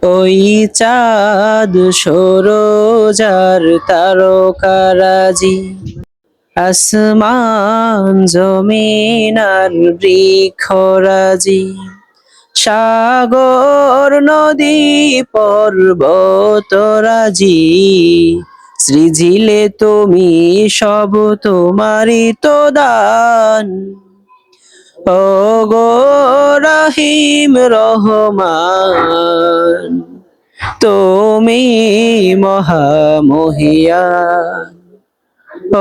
ওই চাঁদ সরোজার তারকারাজি, আসমান জমিন আর বৃক্ষরাজি, সাগর নদী পর্বতরাজি, সৃজিলে তুমি সব তোমারই তো দান। ওগো রহিম রহমান, তুমি মহামহিয়ান।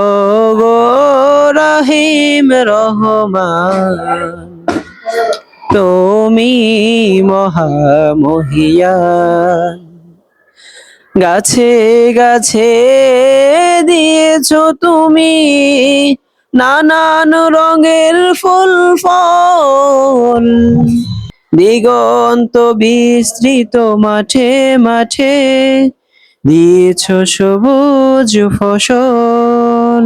ওগো রহিম রহমান, তুমি মহামহিয়ান। গাছে গাছে দিয়েছো তুমি নানান রঙের ফুল ফল, দিগন্ত বিস্তৃত মাঠে মাঠে দিয়েছো সবুজ ফসল।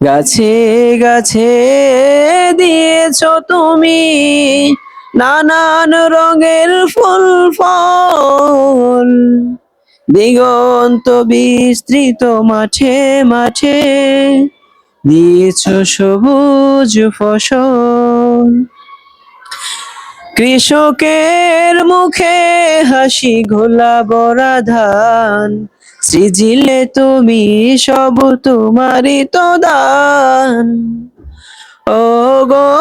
গাছে গাছে দিয়েছো তুমি নানান রঙের ফুল ফল, দিগন্ত বিস্তৃত মাঠে মাঠে দিয়েছো সবুজ ফসল। কৃষকের মুখে হাসি ঘোলা বরা ধান, সৃজিলে তুমি সব তোমারই তো দান। ওগো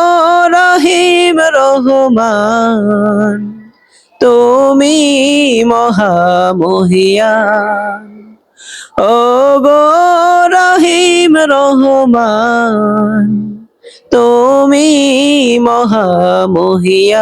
রহিম রহমান, তুমি মহামহিয়ান। ওগো রহিম রহমান, তুমি মহামহিয়ান।